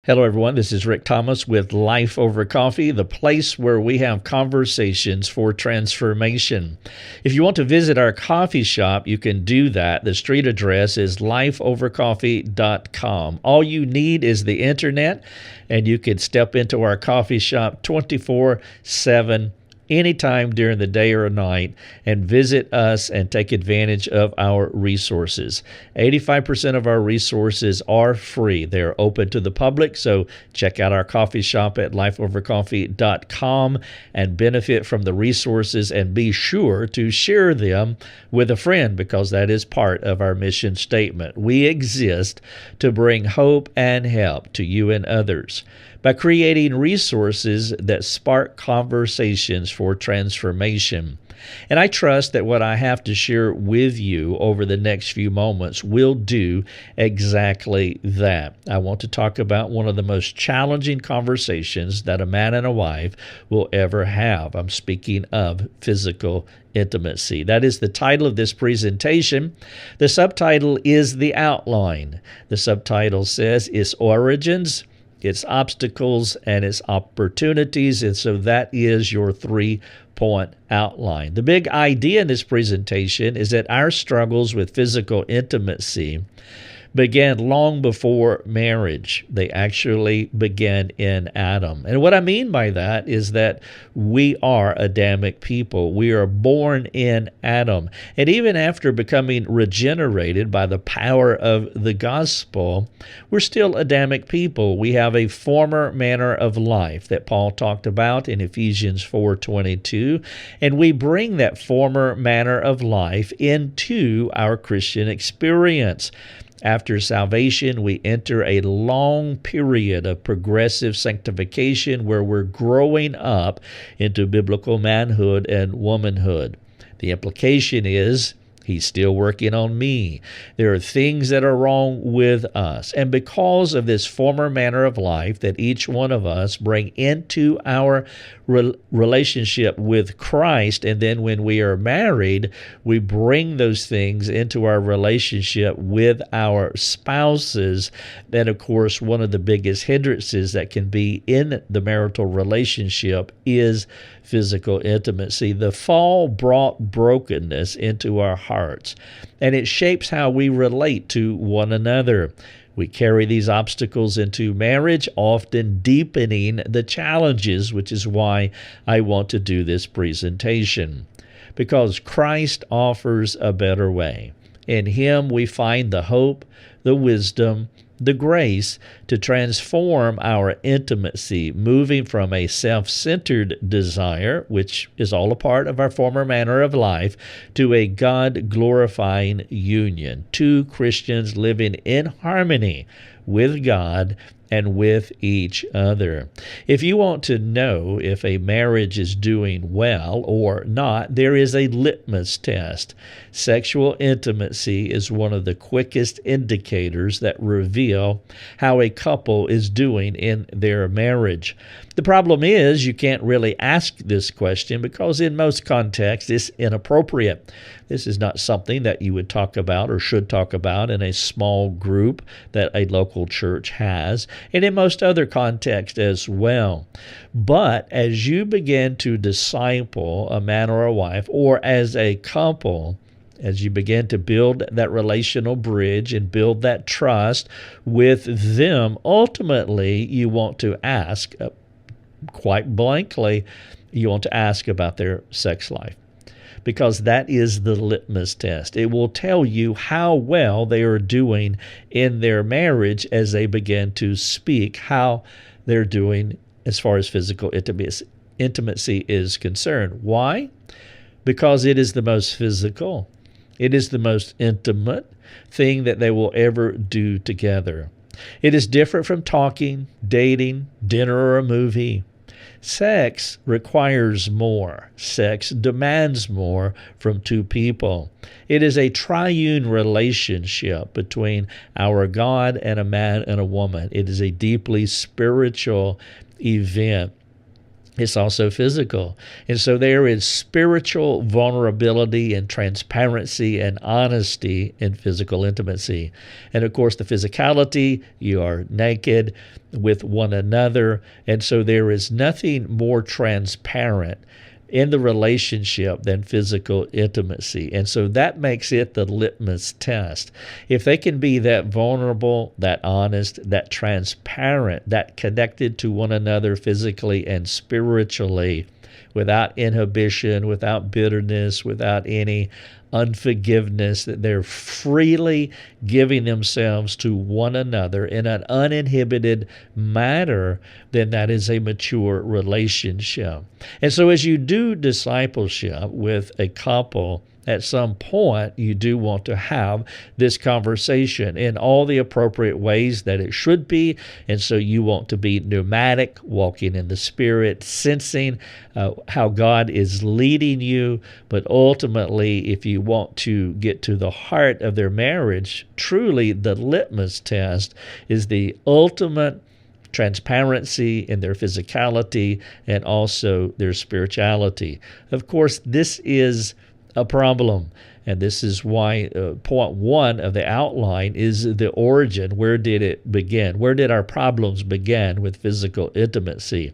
Hello, everyone. This is Rick Thomas with Life Over Coffee, the place where we have conversations for transformation. If you want to visit our coffee shop, you can do that. The street address is lifeovercoffee.com. All you need is the internet, and you can step into our coffee shop 24/7 anytime during the day or night and visit us and take advantage of our resources. 85% of our resources are free. They're open to the public, so check out our coffee shop at lifeovercoffee.com and benefit from the resources, and be sure to share them with a friend, because that is part of our mission statement. We exist to bring hope and help to you and others by creating resources that spark conversations for transformation. And I trust that what I have to share with you over the next few moments will do exactly that. I want to talk about one of the most challenging conversations that a man and a wife will ever have. I'm speaking of physical intimacy. That is the title of this presentation. The subtitle is the outline. The subtitle says its origins, its obstacles, and its opportunities. And so that is your 3-point outline. The big idea in this presentation is that our struggles with physical intimacy began long before marriage. They actually began in Adam. And what I mean by that is that we are Adamic people. We are born in Adam. And even after becoming regenerated by the power of the gospel, we're still Adamic people. We have a former manner of life that Paul talked about in Ephesians 4:22, and we bring that former manner of life into our Christian experience. After salvation, we enter a long period of progressive sanctification where we're growing up into biblical manhood and womanhood. The implication is, He's still working on me. There are things that are wrong with us. And because of this former manner of life that each one of us bring into our relationship with Christ, and then when we are married, we bring those things into our relationship with our spouses. Then, of course, one of the biggest hindrances that can be in the marital relationship is physical intimacy. The fall brought brokenness into our hearts, and it shapes how we relate to one another. We carry these obstacles into marriage, often deepening the challenges, which is why I want to do this presentation. Because Christ offers a better way. In Him we find the hope, the wisdom, the grace to transform our intimacy, moving from a self-centered desire, which is all a part of our former manner of life, to a God-glorifying union. Two Christians living in harmony with God and with each other. If you want to know if a marriage is doing well or not, there is a litmus test. Sexual intimacy is one of the quickest indicators that reveal how a couple is doing in their marriage. The problem is you can't really ask this question because in most contexts it's inappropriate. This is not something that you would talk about or should talk about in a small group that a local church has, and in most other contexts as well. But as you begin to disciple a man or a wife, or as a couple, as you begin to build that relational bridge and build that trust with them, ultimately you want to ask, quite blankly, you want to ask about their sex life. Because that is the litmus test. It will tell you how well they are doing in their marriage as they begin to speak, how they're doing as far as physical intimacy is concerned. Why? Because it is the most physical. It is the most intimate thing that they will ever do together. It is different from talking, dating, dinner, or a movie. Sex requires more. Sex demands more from two people. It is a triune relationship between our God and a man and a woman. It is a deeply spiritual event. It's also physical. And so there is spiritual vulnerability and transparency and honesty in physical intimacy. And of course, the physicality, you are naked with one another. And so there is nothing more transparent in the relationship than physical intimacy. And so that makes it the litmus test. If they can be that vulnerable, that honest, that transparent, that connected to one another physically and spiritually, without inhibition, without bitterness, without any unforgiveness, that they're freely giving themselves to one another in an uninhibited manner, then that is a mature relationship. And so as you do discipleship with a couple, at some point, you do want to have this conversation in all the appropriate ways that it should be. And so you want to be pneumatic, walking in the Spirit, sensing how God is leading you. But ultimately, if you want to get to the heart of their marriage, truly the litmus test is the ultimate transparency in their physicality and also their spirituality. Of course, this is a problem. And this is why point one of the outline is the origin. Where did it begin? Where did our problems begin with physical intimacy?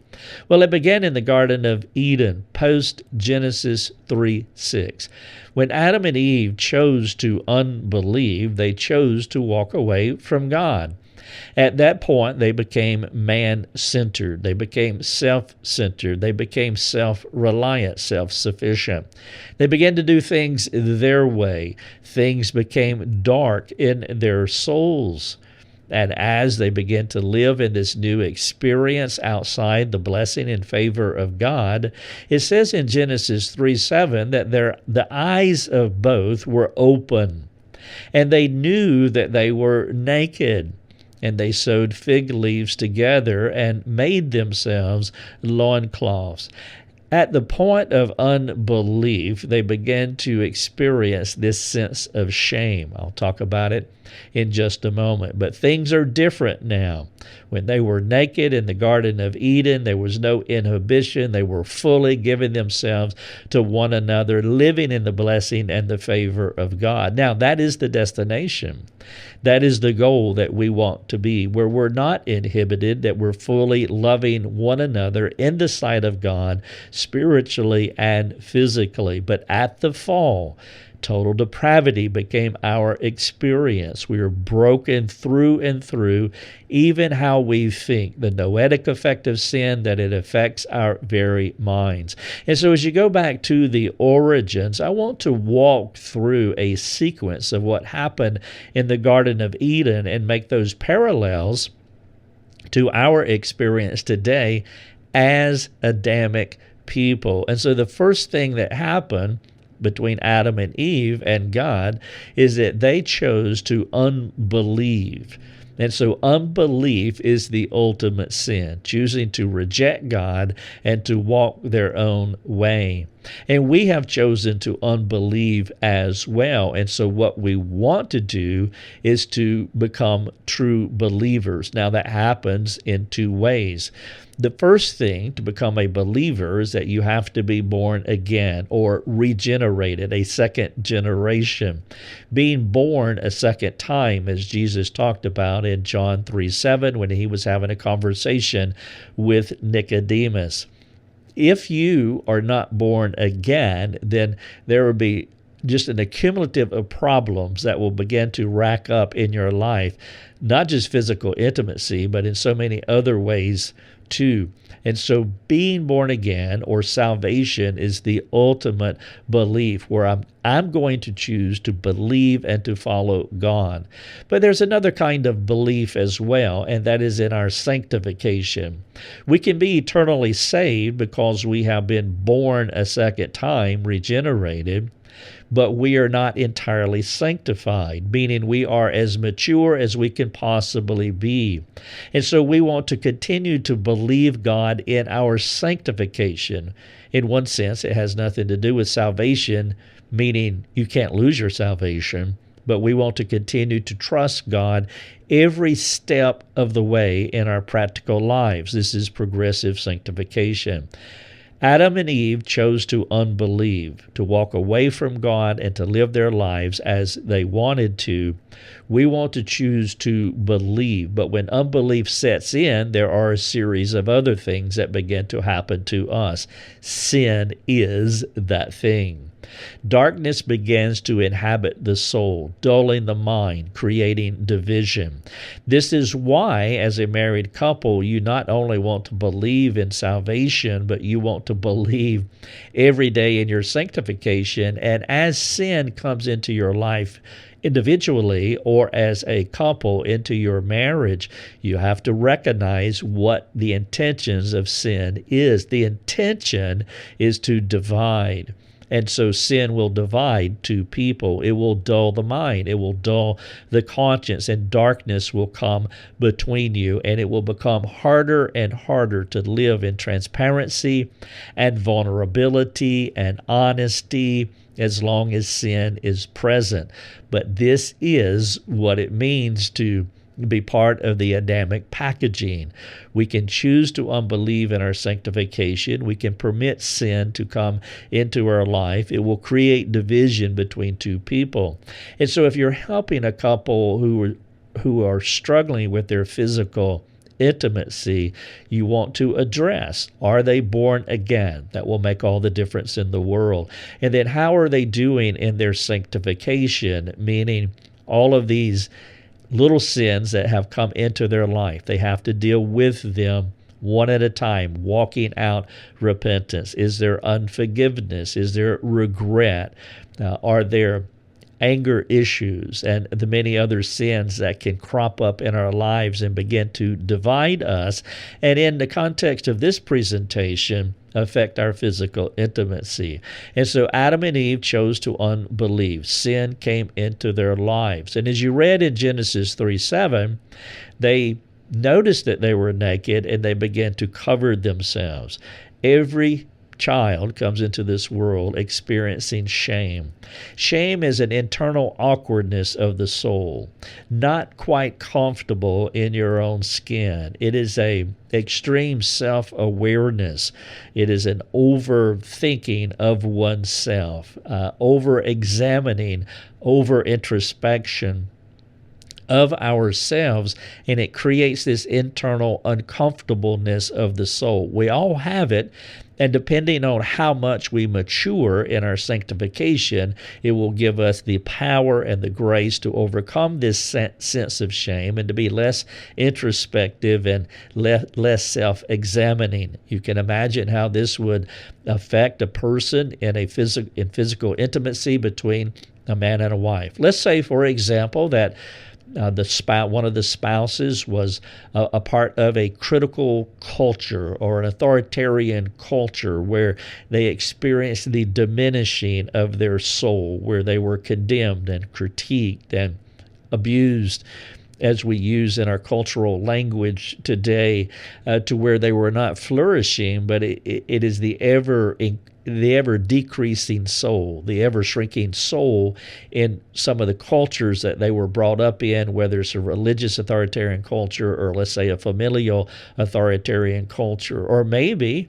Well, it began in the Garden of Eden, post Genesis 3:6. When Adam and Eve chose to unbelieve, they chose to walk away from God. At that point, they became man-centered. They became self-centered. They became self-reliant, self-sufficient. They began to do things their way. Things became dark in their souls. And as they began to live in this new experience outside the blessing and favor of God, it says in Genesis 3:7 that the eyes of both were open, and they knew that they were naked. And they sewed fig leaves together and made themselves loincloths. At the point of unbelief, they began to experience this sense of shame. I'll talk about it in just a moment. But things are different now. When they were naked in the Garden of Eden, there was no inhibition. They were fully giving themselves to one another, living in the blessing and the favor of God. Now, that is the destination. That is the goal that we want to be, where we're not inhibited, that we're fully loving one another in the sight of God, spiritually and physically. But at the fall, total depravity became our experience. We were broken through and through, even how we think, the noetic effect of sin, that it affects our very minds. And so as you go back to the origins, I want to walk through a sequence of what happened in the Garden of Eden and make those parallels to our experience today as Adamic people. And so the first thing that happened between Adam and Eve and God is that they chose to unbelieve. And so unbelief is the ultimate sin, choosing to reject God and to walk their own way. And we have chosen to unbelieve as well. And so what we want to do is to become true believers. Now that happens in two ways. The first thing to become a believer is that you have to be born again or regenerated, a second generation. Being born a second time, as Jesus talked about in John 3:7 when he was having a conversation with Nicodemus. If you are not born again, then there will be just an accumulative of problems that will begin to rack up in your life, not just physical intimacy, but in so many other ways too. And so being born again or salvation is the ultimate belief where I'm going to choose to believe and to follow God. But there's another kind of belief as well, and that is in our sanctification. We can be eternally saved because we have been born a second time, regenerated, but we are not entirely sanctified, meaning we are as mature as we can possibly be. And so we want to continue to believe God in our sanctification. In one sense, it has nothing to do with salvation, meaning you can't lose your salvation. but we want to continue to trust God every step of the way in our practical lives. This is progressive sanctification. Adam and Eve chose to unbelieve, to walk away from God and to live their lives as they wanted to. We want to choose to believe, but when unbelief sets in, there are a series of other things that begin to happen to us. Sin is that thing. Darkness begins to inhabit the soul, dulling the mind, creating division. This is why, as a married couple, you not only want to believe in salvation, but you want to believe every day in your sanctification. And as sin comes into your life, individually or as a couple into your marriage, you have to recognize what the intentions of sin is. The intention is to divide. And so sin will divide two people. It will dull the mind. It will dull the conscience, and darkness will come between you, and it will become harder and harder to live in transparency and vulnerability and honesty as long as sin is present. But this is what it means to be part of the Adamic packaging. We can choose to unbelieve in our sanctification. We can permit sin to come into our life. It will create division between two people. And so if you're helping a couple who are struggling with their physical intimacy, you want to address, are they born again? That will make all the difference in the world. And then how are they doing in their sanctification? Meaning all of these little sins that have come into their life. They have to deal with them one at a time, walking out repentance. Is there unforgiveness? Is there regret? Are there anger issues and the many other sins that can crop up in our lives and begin to divide us? And in the context of this presentation, affect our physical intimacy. And so Adam and Eve chose to unbelieve. Sin came into their lives. And as you read in Genesis 3:7, they noticed that they were naked and they began to cover themselves. Every child comes into this world experiencing shame. Shame is an internal awkwardness of the soul, not quite comfortable in your own skin. It is a extreme self-awareness. It is an overthinking of oneself, over-examining, over-introspection of ourselves, and it creates this internal uncomfortableness of the soul. We all have it, and depending on how much we mature in our sanctification, it will give us the power and the grace to overcome this sense of shame and to be less introspective and less self-examining. You can imagine how this would affect a person in physical intimacy between a man and a wife. Let's say, for example, that one of the spouses was a part of a critical culture or an authoritarian culture where they experienced the diminishing of their soul, where they were condemned and critiqued and abused, as we use in our cultural language today, to where they were not flourishing, but it is the ever decreasing soul, the ever shrinking soul in some of the cultures that they were brought up in, whether it's a religious authoritarian culture or, let's say, a familial authoritarian culture. Or maybe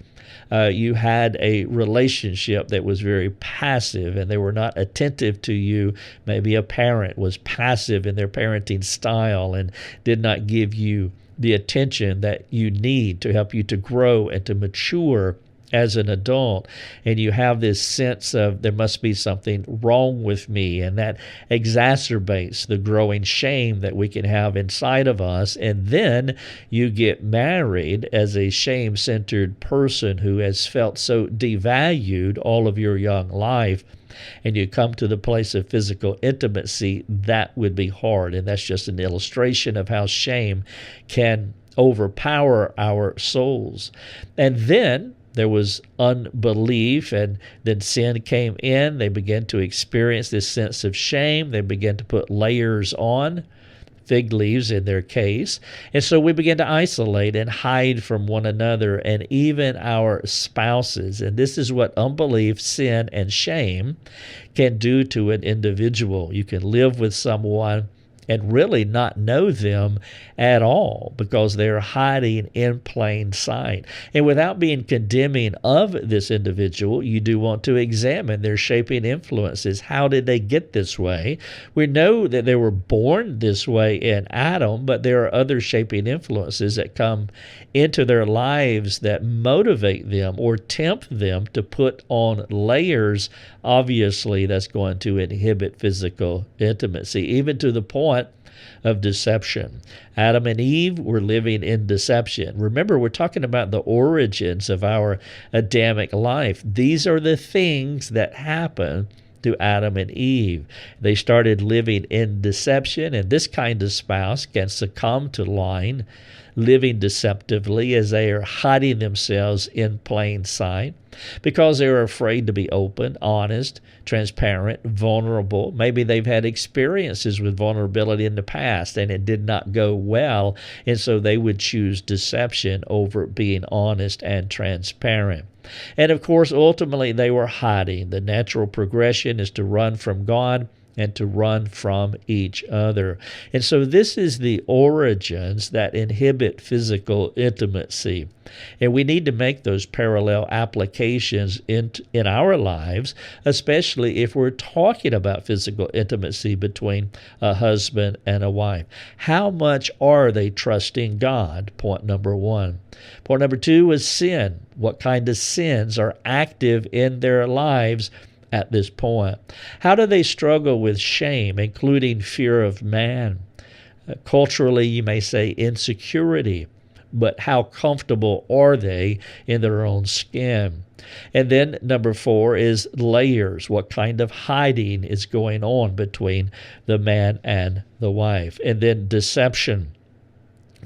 you had a relationship that was very passive and they were not attentive to you. Maybe a parent was passive in their parenting style and did not give you the attention that you need to help you to grow and to mature as an adult, and you have this sense of there must be something wrong with me, and that exacerbates the growing shame that we can have inside of us. And then you get married as a shame-centered person who has felt so devalued all of your young life, and you come to the place of physical intimacy. That would be hard, and that's just an illustration of how shame can overpower our souls. And then there was unbelief, and then sin came in. They began to experience this sense of shame. They began to put layers on. fig leaves in their case. And so we begin to isolate and hide from one another and even our spouses. And this is what unbelief, sin, and shame can do to an individual. You can live with someone and really not know them at all because they're hiding in plain sight. And without being condemning of this individual, you do want to examine their shaping influences. How did they get this way? We know that they were born this way in Adam, but there are other shaping influences that come into their lives that motivate them or tempt them to put on layers. Obviously, that's going to inhibit physical intimacy, even to the point of deception. Adam and Eve were living in deception. Remember, we're talking about the origins of our Adamic life. These are the things that happen to Adam and Eve. They started living in deception, and this kind of spouse can succumb to lying, living deceptively as they are hiding themselves in plain sight because they're afraid to be open, honest, transparent, vulnerable. Maybe they've had experiences with vulnerability in the past and it did not go well, and so they would choose deception over being honest and transparent. And of course, ultimately, they were hiding. The natural progression is to run from God and to run from each other. And so this is the origins that inhibit physical intimacy. And we need to make those parallel applications in our lives, especially if we're talking about physical intimacy between a husband and a wife. How much are they trusting God? Point number one. Point number two is sin. What kind of sins are active in their lives at this point? How do they struggle with shame, including fear of man? Culturally, you may say insecurity, but how comfortable are they in their own skin? And then number four is layers. What kind of hiding is going on between the man and the wife? And then deception,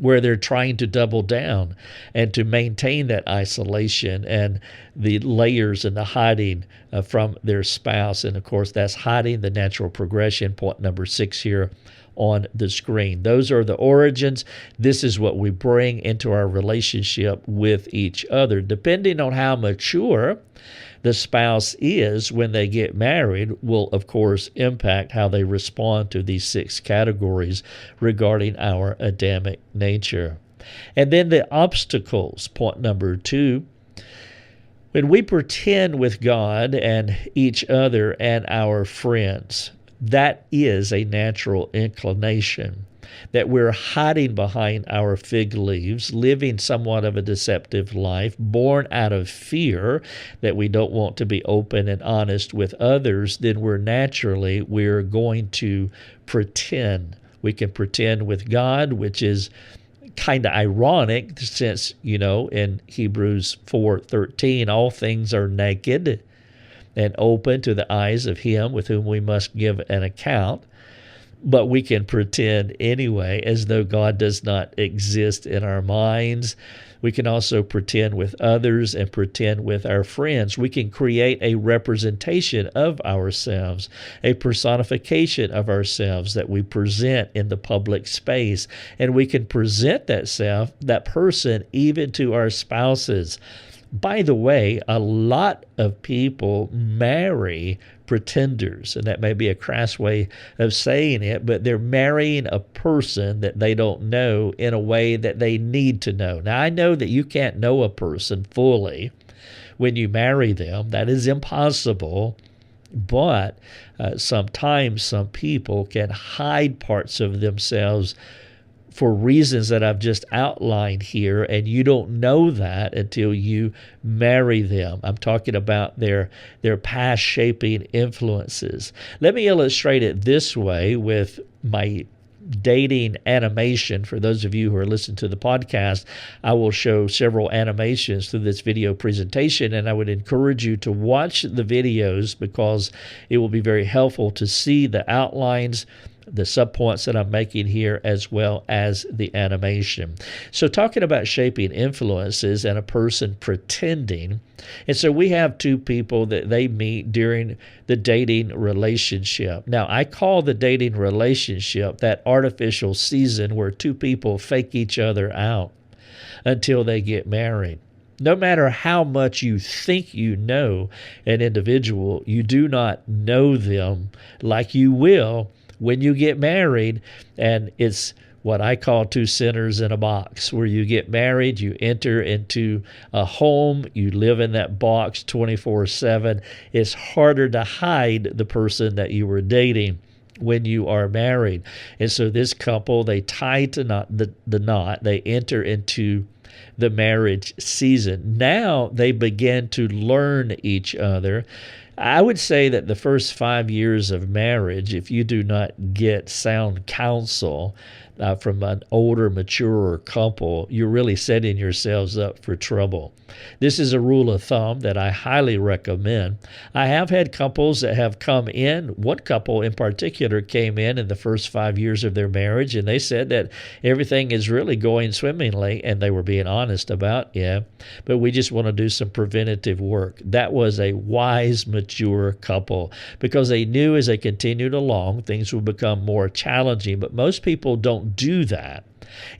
where they're trying to double down and to maintain that isolation and the layers and the hiding from their spouse. And of course, that's hiding the natural progression. Point number 6 here on the screen. Those are the origins. This is what we bring into our relationship with each other. Depending on how mature the spouse is when they get married will, of course, impact how they respond to these 6 categories regarding our Adamic nature. And then the obstacles, point number 2. When we pretend with God and each other and our friends, that is a natural inclination, that we're hiding behind our fig leaves, living somewhat of a deceptive life, born out of fear that we don't want to be open and honest with others, then we're going to pretend. We can pretend with God, which is kind of ironic since, in Hebrews 4:13, all things are naked and open to the eyes of him with whom we must give an account. But we can pretend anyway as though God does not exist in our minds. We can also pretend with others and pretend with our friends. We can create a representation of ourselves, a personification of ourselves that we present in the public space. And we can present that person even to our spouses. By the way, a lot of people marry pretenders, and that may be a crass way of saying it, but they're marrying a person that they don't know in a way that they need to know. Now, I know that you can't know a person fully when you marry them. That is impossible. But sometimes some people can hide parts of themselves for reasons that I've just outlined here, and you don't know that until you marry them. I'm talking about their past shaping influences. Let me illustrate it this way with my dating animation. For those of you who are listening to the podcast, I will show several animations through this video presentation, and I would encourage you to watch the videos because it will be very helpful to see the outlines the subpoints that I'm making here, as well as the animation. So talking about shaping influences and a person pretending. And so we have two people that they meet during the dating relationship. Now, I call the dating relationship that artificial season where two people fake each other out until they get married. No matter how much you think you know an individual, you do not know them like you will when you get married. And it's what I call two sinners in a box, where you get married, you enter into a home, you live in that box 24/7. It's harder to hide the person that you were dating when you are married. And so this couple, they tie to the knot, they enter into the marriage season. Now they begin to learn each other. I would say that the first 5 years of marriage, if you do not get sound counsel from an older, maturer couple, you're really setting yourselves up for trouble. This is a rule of thumb that I highly recommend. I have had couples that have come in. One couple in particular came in the first 5 years of their marriage, and they said that everything is really going swimmingly, and they were being honest about, but we just want to do some preventative work. That was a wise, mature couple, because they knew as they continued along, things would become more challenging, but most people don't do that.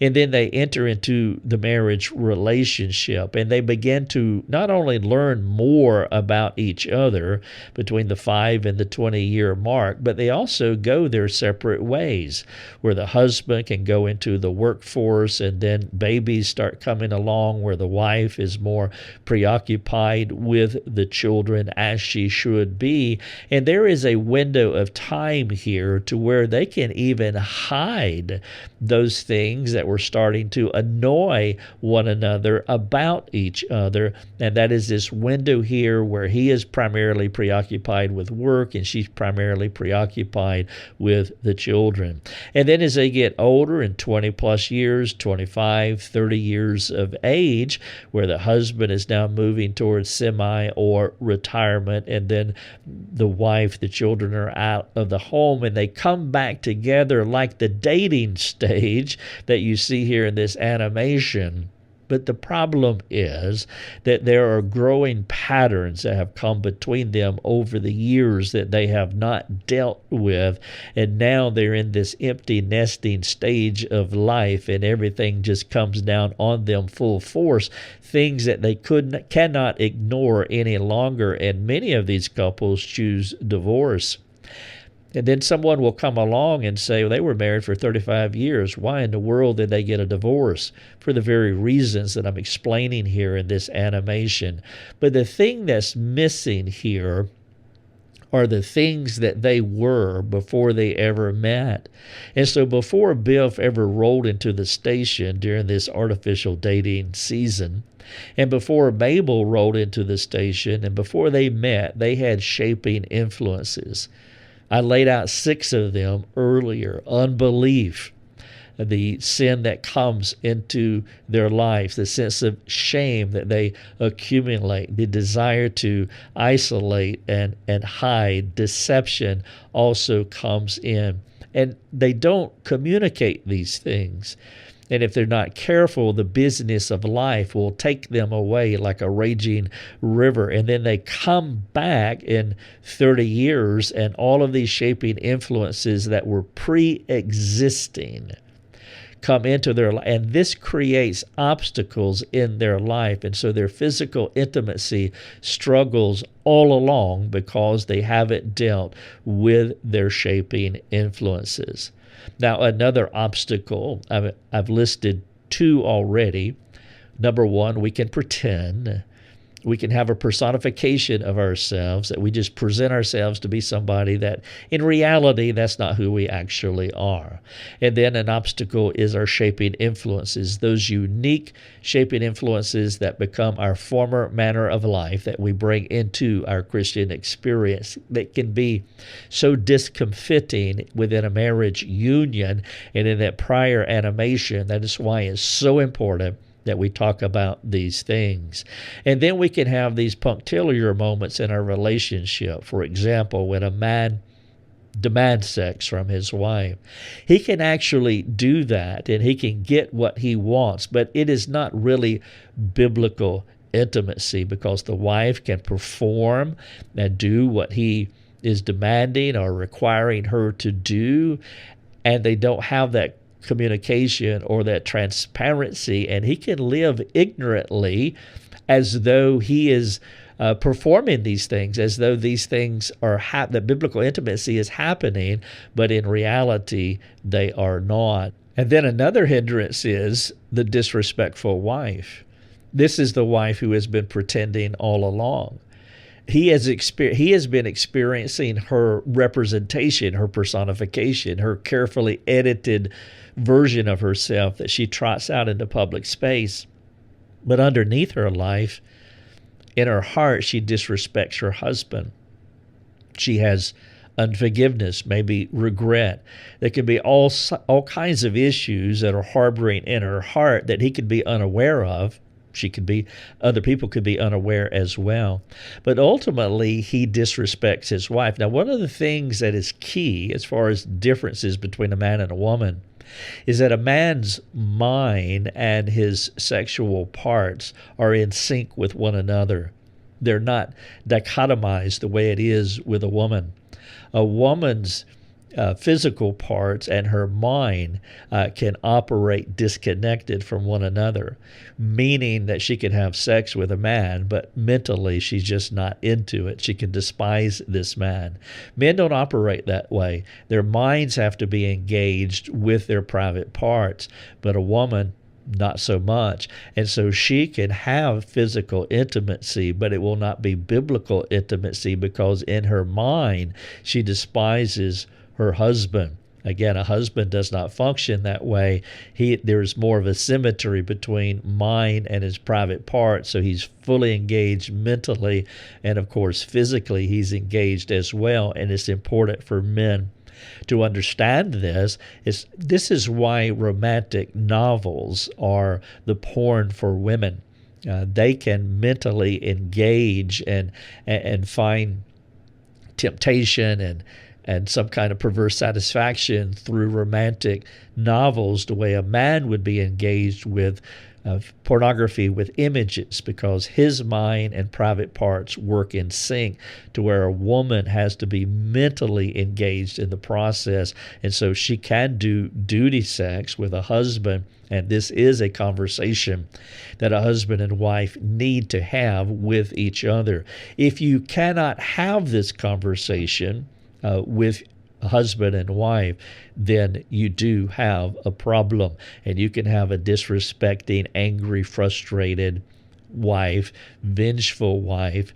And then they enter into the marriage relationship, and they begin to not only learn more about each other between the 5 and the 20-year mark, but they also go their separate ways, where the husband can go into the workforce, and then babies start coming along, where the wife is more preoccupied with the children, as she should be. And there is a window of time here to where they can even hide those things that were starting to annoy one another about each other. And that is this window here where he is primarily preoccupied with work and she's primarily preoccupied with the children. And then as they get older, in 20 plus years, 25, 30 years of age, where the husband is now moving towards semi or retirement, and then the wife, the children are out of the home, and they come back together like the dating stage that you see here in this animation. But the problem is that there are growing patterns that have come between them over the years that they have not dealt with. And now they're in this empty nesting stage of life, and everything just comes down on them full force. Things that they cannot ignore any longer. And many of these couples choose divorce. And then someone will come along and say, well, they were married for 35 years. Why in the world did they get a divorce? For the very reasons that I'm explaining here in this animation. But the thing that's missing here are the things that they were before they ever met. And so before Biff ever rolled into the station during this artificial dating season, and before Mabel rolled into the station, and before they met, they had shaping influences. I laid out 6 of them earlier. Unbelief, the sin that comes into their life, the sense of shame that they accumulate, the desire to isolate and hide, deception also comes in. And they don't communicate these things. And if they're not careful, the business of life will take them away like a raging river. And then they come back in 30 years, and all of these shaping influences that were pre-existing come into their life. And this creates obstacles in their life. And so their physical intimacy struggles all along because they haven't dealt with their shaping influences. Now, another obstacle, I've listed 2 already. Number 1, we can pretend. We can have a personification of ourselves, that we just present ourselves to be somebody that in reality, that's not who we actually are. And then an obstacle is our shaping influences, those unique shaping influences that become our former manner of life that we bring into our Christian experience, that can be so discomfiting within a marriage union. And in that prior animation, that is why it's so important that we talk about these things. And then we can have these punctiliar moments in our relationship. For example, when a man demand sex from his wife. He can actually do that and he can get what he wants, but it is not really biblical intimacy because the wife can perform and do what he is demanding or requiring her to do, and they don't have that communication or that transparency, and he can live ignorantly as though he is performing these things, as though these things are that biblical intimacy is happening, but in reality they are not. And then another hindrance is the disrespectful wife. This is the wife who has been pretending all along. He has been experiencing her representation, her personification, her carefully edited version of herself that she trots out into public space. But underneath her life, in her heart, she disrespects her husband. She has unforgiveness, maybe regret. There could be all kinds of issues that are harboring in her heart that he could be unaware of. Other people could be unaware as well. But ultimately, he disrespects his wife. Now, one of the things that is key as far as differences between a man and a woman is that a man's mind and his sexual parts are in sync with one another. They're not dichotomized the way it is with a woman. A woman's physical parts and her mind can operate disconnected from one another, meaning that she can have sex with a man, but mentally she's just not into it. She can despise this man. Men don't operate that way. Their minds have to be engaged with their private parts, but a woman, not so much. And so she can have physical intimacy, but it will not be biblical intimacy because in her mind she despises her husband. Again, a husband does not function that way. There's more of a symmetry between mind and his private parts, so he's fully engaged mentally, and of course physically he's engaged as well. And it's important for men to understand this. This is why romantic novels are the porn for women. They can mentally engage and find temptation and some kind of perverse satisfaction through romantic novels, the way a man would be engaged with pornography with images, because his mind and private parts work in sync, to where a woman has to be mentally engaged in the process. And so she can do duty sex with a husband, and this is a conversation that a husband and wife need to have with each other. If you cannot have this conversation with husband and wife, then you do have a problem, and you can have a disrespecting, angry, frustrated wife, vengeful wife,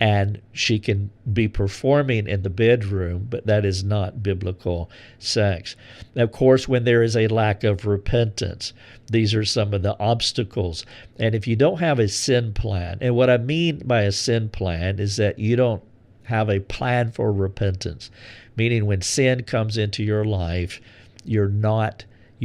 and she can be performing in the bedroom, but that is not biblical sex. Of course, when there is a lack of repentance, these are some of the obstacles. And if you don't have a sin plan, and what I mean by a sin plan is that you don't have a plan for repentance, meaning when sin comes into your life, you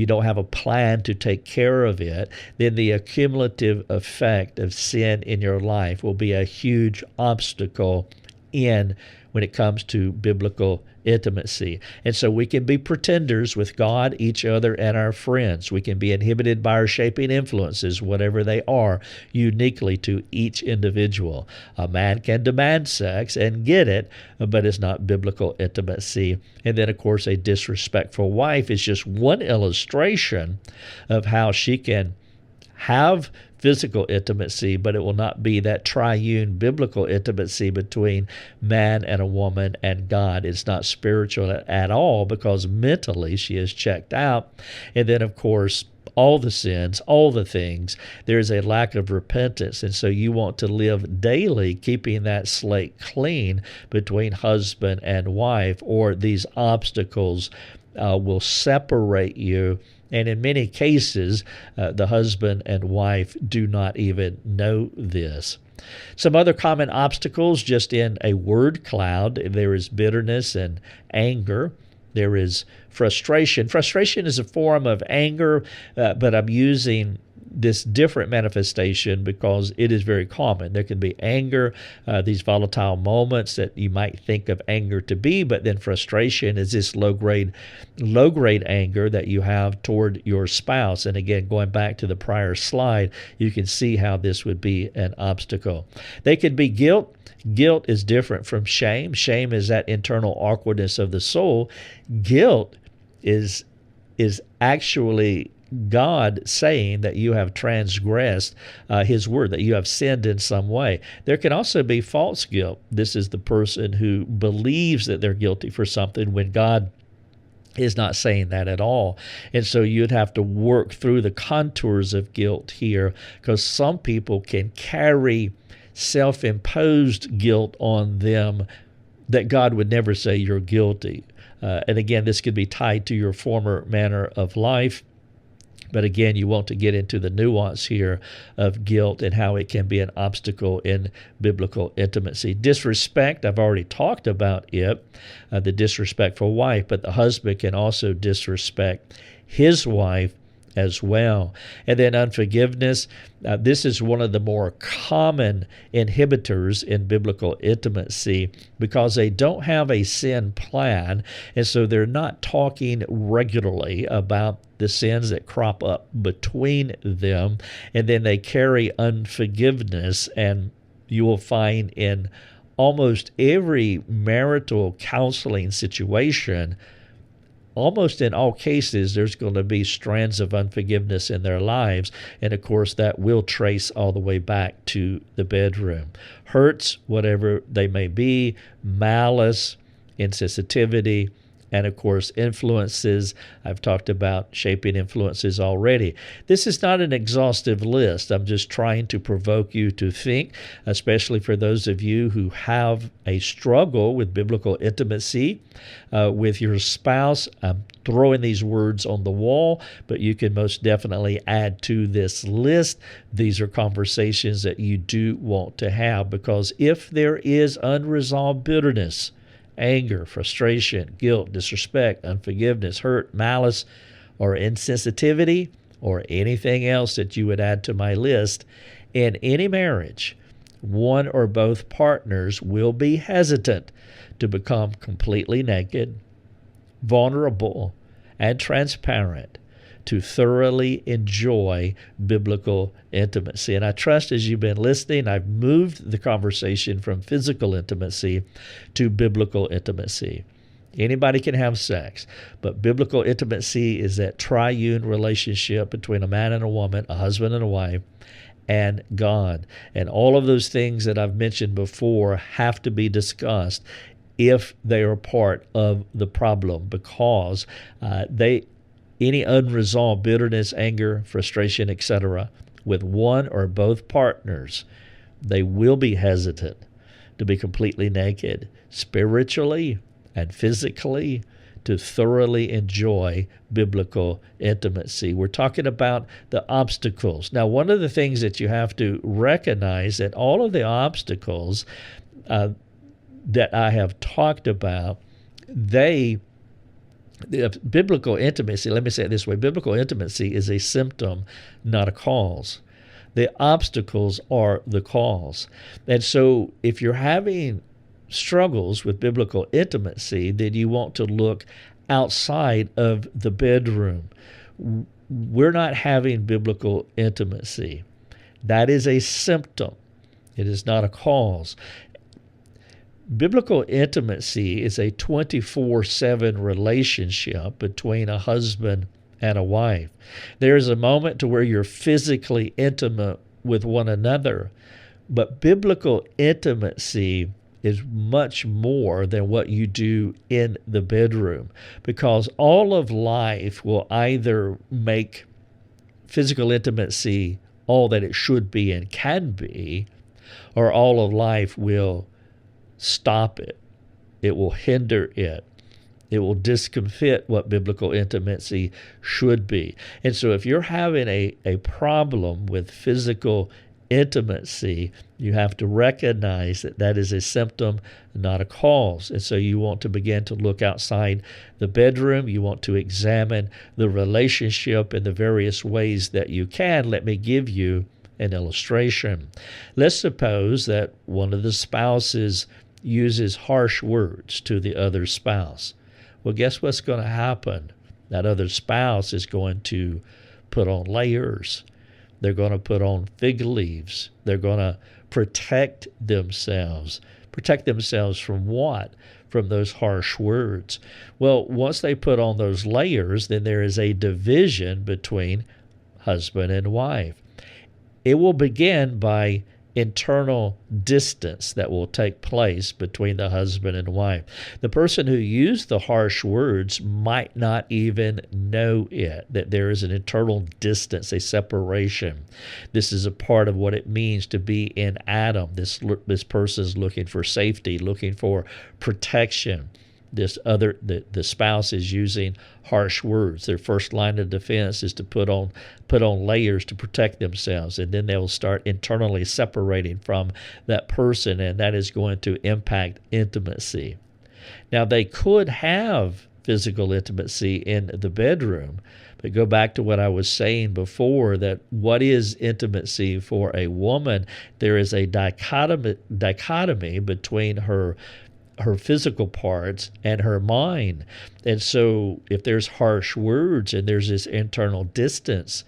don't have a plan to take care of it, then the accumulative effect of sin in your life will be a huge obstacle when it comes to biblical intimacy. And so we can be pretenders with God, each other, and our friends. We can be inhibited by our shaping influences, whatever they are, uniquely to each individual. A man can demand sex and get it, but it's not biblical intimacy. And then, of course, a disrespectful wife is just one illustration of how she can have physical intimacy, but it will not be that triune biblical intimacy between man and a woman and God. It's not spiritual at all, because mentally she is checked out. And then, of course, all the sins, all the things, there's a lack of repentance. And so you want to live daily keeping that slate clean between husband and wife, or these obstacles will separate you. And in many cases, the husband and wife do not even know this. Some other common obstacles just in a word cloud: there is bitterness and anger. There is frustration. Frustration is a form of anger, but I'm using this different manifestation because it is very common. There can be anger, these volatile moments that you might think of anger to be, but then frustration is this low grade anger that you have toward your spouse. And again, going back to the prior slide, you can see how this would be an obstacle. They could be guilt. Guilt is different from shame. Shame is that internal awkwardness of the soul. Guilt is actually God saying that you have transgressed his word, that you have sinned in some way. There can also be false guilt. This is the person who believes that they're guilty for something when God is not saying that at all. And so you'd have to work through the contours of guilt here, because some people can carry self-imposed guilt on them that God would never say you're guilty. And again, this could be tied to your former manner of life. But again, you want to get into the nuance here of guilt and how it can be an obstacle in biblical intimacy. Disrespect, I've already talked about it, the disrespectful wife, but the husband can also disrespect his wife as well. And then unforgiveness, this is one of the more common inhibitors in biblical intimacy because they don't have a sin plan, and so they're not talking regularly about the sins that crop up between them, and then they carry unforgiveness. And you will find in almost every marital counseling situation, almost in all cases, there's going to be strands of unforgiveness in their lives. And of course, that will trace all the way back to the bedroom. Hurts, whatever they may be, malice, insensitivity, and of course, influences. I've talked about shaping influences already. This is not an exhaustive list. I'm just trying to provoke you to think, especially for those of you who have a struggle with biblical intimacy with your spouse. I'm throwing these words on the wall, but you can most definitely add to this list. These are conversations that you do want to have, because if there is unresolved bitterness, anger, frustration, guilt, disrespect, unforgiveness, hurt, malice, or insensitivity, or anything else that you would add to my list, in any marriage, one or both partners will be hesitant to become completely naked, vulnerable, and transparent to thoroughly enjoy biblical intimacy. And I trust as you've been listening, I've moved the conversation from physical intimacy to biblical intimacy. Anybody can have sex, but biblical intimacy is that triune relationship between a man and a woman, a husband and a wife, and God. And all of those things that I've mentioned before have to be discussed if they are part of the problem, because any unresolved bitterness, anger, frustration, etc., with one or both partners, they will be hesitant to be completely naked, spiritually and physically, to thoroughly enjoy biblical intimacy. We're talking about the obstacles. Now, one of the things that you have to recognize that all of the obstacles that I have talked about, biblical intimacy, let me say it this way, biblical intimacy is a symptom, not a cause. The obstacles are the cause. And so if you're having struggles with biblical intimacy, then you want to look outside of the bedroom. We're not having biblical intimacy. That is a symptom. It is not a cause. Biblical intimacy is a 24/7 relationship between a husband and a wife. There is a moment to where you're physically intimate with one another, but biblical intimacy is much more than what you do in the bedroom, because all of life will either make physical intimacy all that it should be and can be, or all of life will stop it. It will hinder it. It will discomfit what biblical intimacy should be. And so if you're having a problem with physical intimacy, you have to recognize that that is a symptom, not a cause. And so you want to begin to look outside the bedroom. You want to examine the relationship in the various ways that you can. Let me give you an illustration. Let's suppose that one of the spouses uses harsh words to the other spouse. Well, guess what's going to happen? That other spouse is going to put on layers. They're going to put on fig leaves. They're going to protect themselves. Protect themselves from what? From those harsh words. Well, once they put on those layers, then there is a division between husband and wife. It will begin by internal distance that will take place between the husband and wife. The person who used the harsh words might not even know it, that there is an internal distance, a separation. This is a part of what it means to be in Adam. This person is looking for safety, looking for protection. The spouse is using harsh words. Their first line of defense is to put on layers to protect themselves, and then they will start internally separating from that person, and that is going to impact intimacy. Now, they could have physical intimacy in the bedroom, but go back to what I was saying before, that what is intimacy for a woman? There is a dichotomy between her physical parts and her mind. And so if there's harsh words and there's this internal distance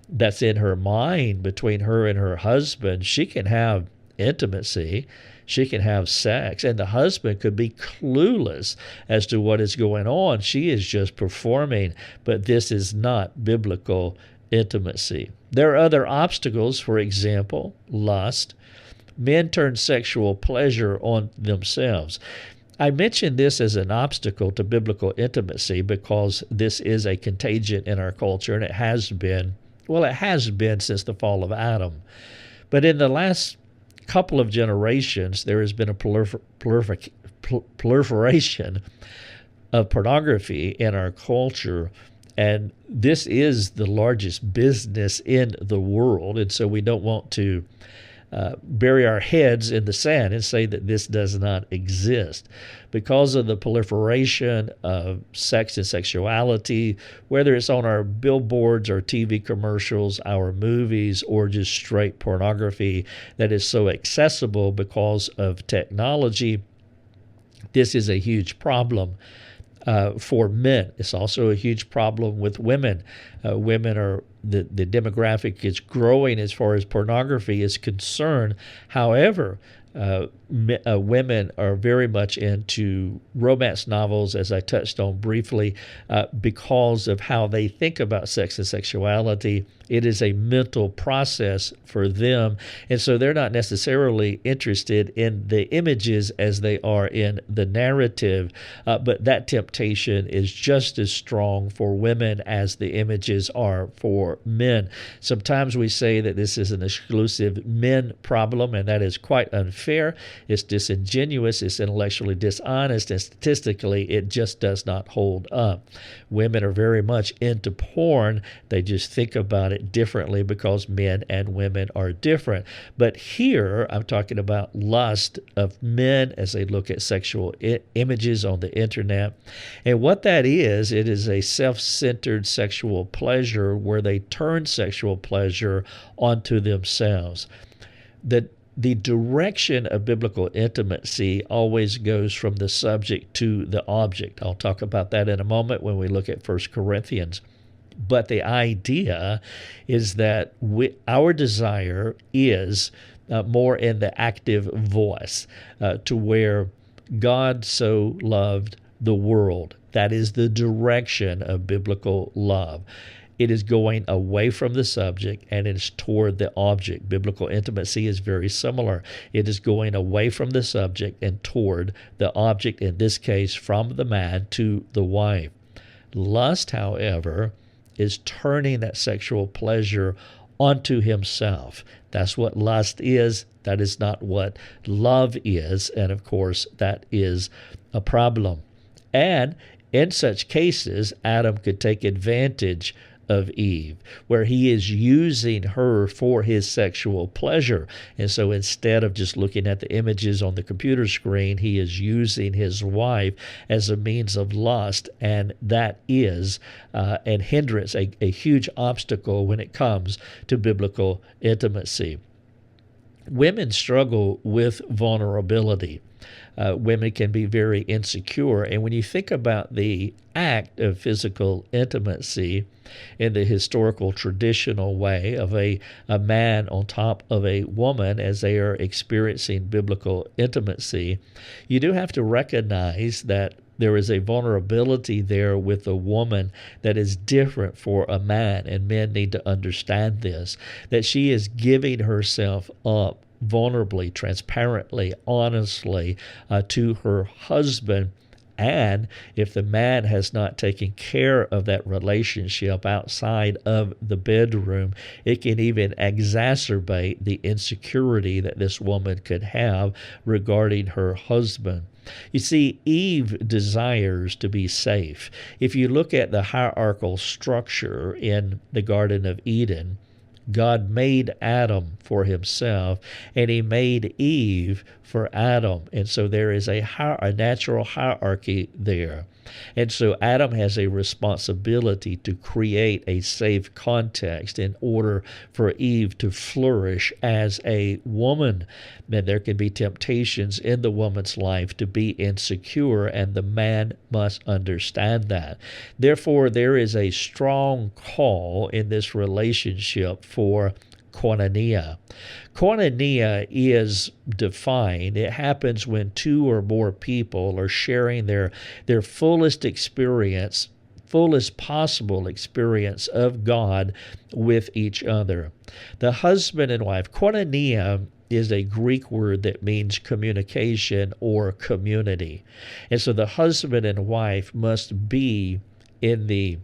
that's in her mind between her and her husband, she can have intimacy, she can have sex, and the husband could be clueless as to what is going on. She is just performing, but this is not biblical intimacy. There are other obstacles, for example, lust. Men turn sexual pleasure on themselves. I mention this as an obstacle to biblical intimacy because this is a contagion in our culture, and it has been since the fall of Adam. But in the last couple of generations, there has been a proliferation of pornography in our culture, and this is the largest business in the world, and so we don't want to bury our heads in the sand and say that this does not exist. Because of the proliferation of sex and sexuality, whether it's on our billboards or TV commercials, our movies, or just straight pornography that is so accessible because of technology, this is a huge problem for men. It's also a huge problem with women. Women are the demographic is growing as far as pornography is concerned. However, women are very much into romance novels, as I touched on briefly, because of how they think about sex and sexuality. It is a mental process for them, and so they're not necessarily interested in the images as they are in the narrative, but that temptation is just as strong for women as the images are for men. Sometimes we say that this is an exclusive men problem, and that is quite unfair. It's disingenuous, it's intellectually dishonest, and statistically it just does not hold up. Women are very much into porn. They just think about it differently because men and women are different. But here I'm talking about lust of men as they look at sexual images on the internet. And what that is, it is a self-centered sexual pleasure where they turn sexual pleasure onto themselves. The direction of biblical intimacy always goes from the subject to the object. I'll talk about that in a moment when we look at 1 Corinthians. But the idea is that our desire is more in the active voice, to where God so loved the world. That is the direction of biblical love. It is going away from the subject and it's toward the object. Biblical intimacy is very similar. It is going away from the subject and toward the object, in this case, from the man to the wife. Lust, however, is turning that sexual pleasure onto himself. That's what lust is. That is not what love is. And of course, that is a problem. And in such cases, Adam could take advantage of Eve, where he is using her for his sexual pleasure. And so instead of just looking at the images on the computer screen, he is using his wife as a means of lust, and that is an hindrance, a huge obstacle when it comes to biblical intimacy. Women struggle with vulnerability. Women can be very insecure. And when you think about the act of physical intimacy in the historical traditional way of a man on top of a woman as they are experiencing biblical intimacy, you do have to recognize that there is a vulnerability there with a woman that is different for a man, and men need to understand this, that she is giving herself up vulnerably, transparently, honestly to her husband. And if the man has not taken care of that relationship outside of the bedroom, it can even exacerbate the insecurity that this woman could have regarding her husband. You see, Eve desires to be safe. If you look at the hierarchical structure in the Garden of Eden, God made Adam for himself, and he made Eve for Adam. And so there is a natural hierarchy there. And so Adam has a responsibility to create a safe context in order for Eve to flourish as a woman. And there can be temptations in the woman's life to be insecure, and the man must understand that. Therefore, there is a strong call in this relationship for koinonia. Koinonia is defined. It happens when two or more people are sharing their fullest experience, fullest possible experience of God with each other. The husband and wife, koinonia is a Greek word that means communication or community. And so the husband and wife must be in the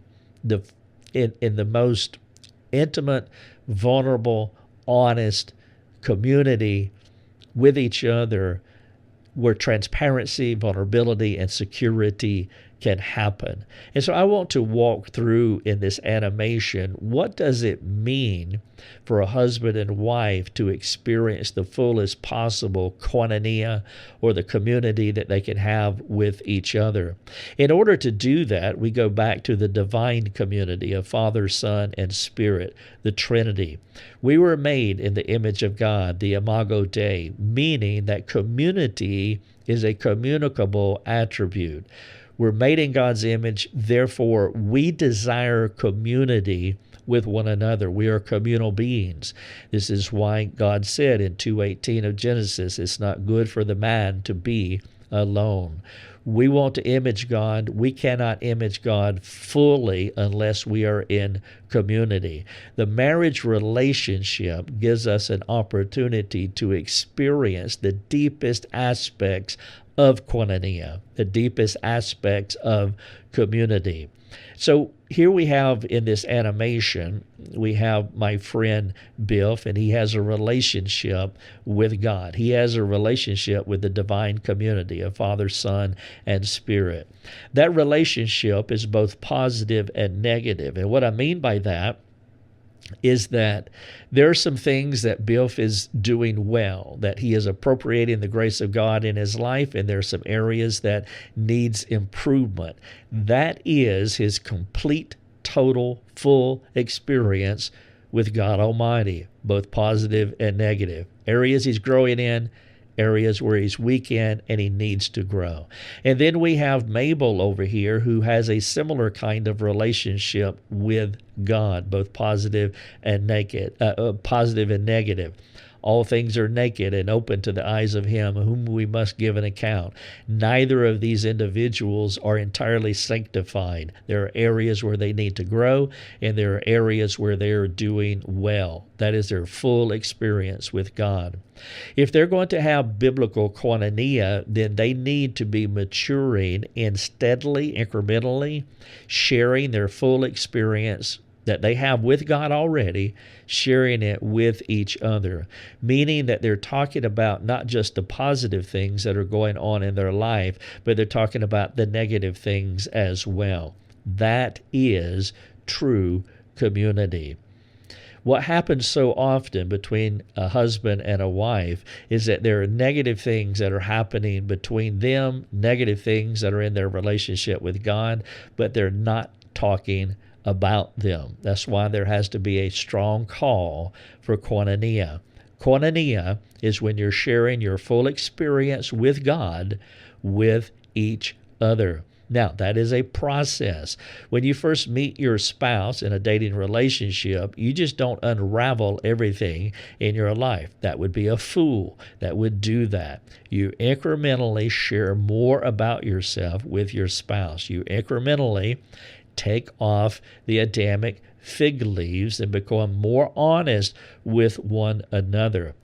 most intimate, vulnerable, honest community with each other, where transparency, vulnerability, and security can happen. And so I want to walk through in this animation, what does it mean for a husband and wife to experience the fullest possible koinonia, or the community that they can have with each other? In order to do that, we go back to the divine community of Father, Son, and Spirit, the Trinity. We were made in the image of God, the Imago Dei, meaning that community is a communicable attribute. We're made in God's image, therefore we desire community with one another. We are communal beings. This is why God said in 2:18 of Genesis, it's not good for the man to be alone. We want to image God. We cannot image God fully unless we are in community. The marriage relationship gives us an opportunity to experience the deepest aspects of koinonia, the deepest aspects of community. So here we have in this animation, we have my friend Biff, and he has a relationship with God. He has a relationship with the divine community of Father, Son, and Spirit. That relationship is both positive and negative. And what I mean by that is that there are some things that Biff is doing well, that he is appropriating the grace of God in his life, and there are some areas that needs improvement. That is his complete, total, full experience with God Almighty, both positive and negative. Areas he's growing in, areas where he's weak in, and he needs to grow. And then we have Mabel over here, who has a similar kind of relationship with God, both positive and positive and negative. All things are naked and open to the eyes of him whom we must give an account. Neither of these individuals are entirely sanctified. There are areas where they need to grow, and there are areas where they are doing well. That is their full experience with God. If they're going to have biblical koinonia, then they need to be maturing in steadily, incrementally, sharing their full experience that they have with God already, sharing it with each other, meaning that they're talking about not just the positive things that are going on in their life, but they're talking about the negative things as well. That is true community. What happens so often between a husband and a wife is that there are negative things that are happening between them, negative things that are in their relationship with God, but they're not talking about them. That's why there has to be a strong call for koinonia. Koinonia is when you're sharing your full experience with God with each other. Now, that is a process. When you first meet your spouse in a dating relationship, you just don't unravel everything in your life. That would be a fool that would do that. You incrementally share more about yourself with your spouse. You incrementally take off the Adamic fig leaves and become more honest with one another.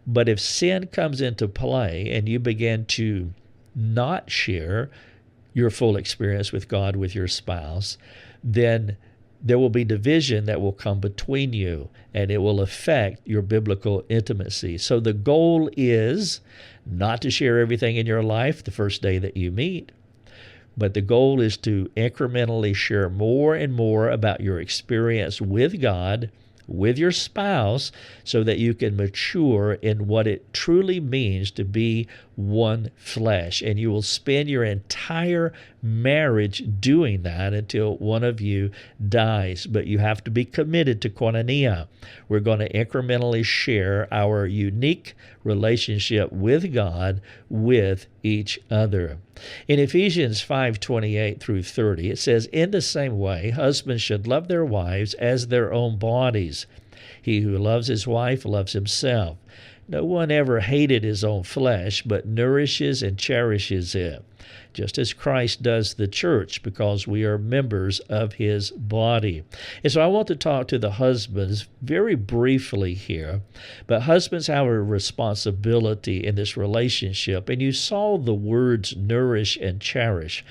But if sin comes into play and you begin to not share your full experience with God with your spouse, then there will be division that will come between you, and it will affect your biblical intimacy. So the goal is not to share everything in your life the first day that you meet, but the goal is to incrementally share more and more about your experience with God, with your spouse, so that you can mature in what it truly means to be one flesh. And you will spend your entire marriage doing that until one of you dies. But you have to be committed to koinonia. We're going to incrementally share our unique relationship with God with each other. In Ephesians 5:28 through 30, it says, "In the same way, husbands should love their wives as their own bodies. He who loves his wife loves himself. No one ever hated his own flesh, but nourishes and cherishes it, just as Christ does the church, because we are members of his body." And so I want to talk to the husbands very briefly here. But husbands have a responsibility in this relationship. And you saw the words nourish and cherish.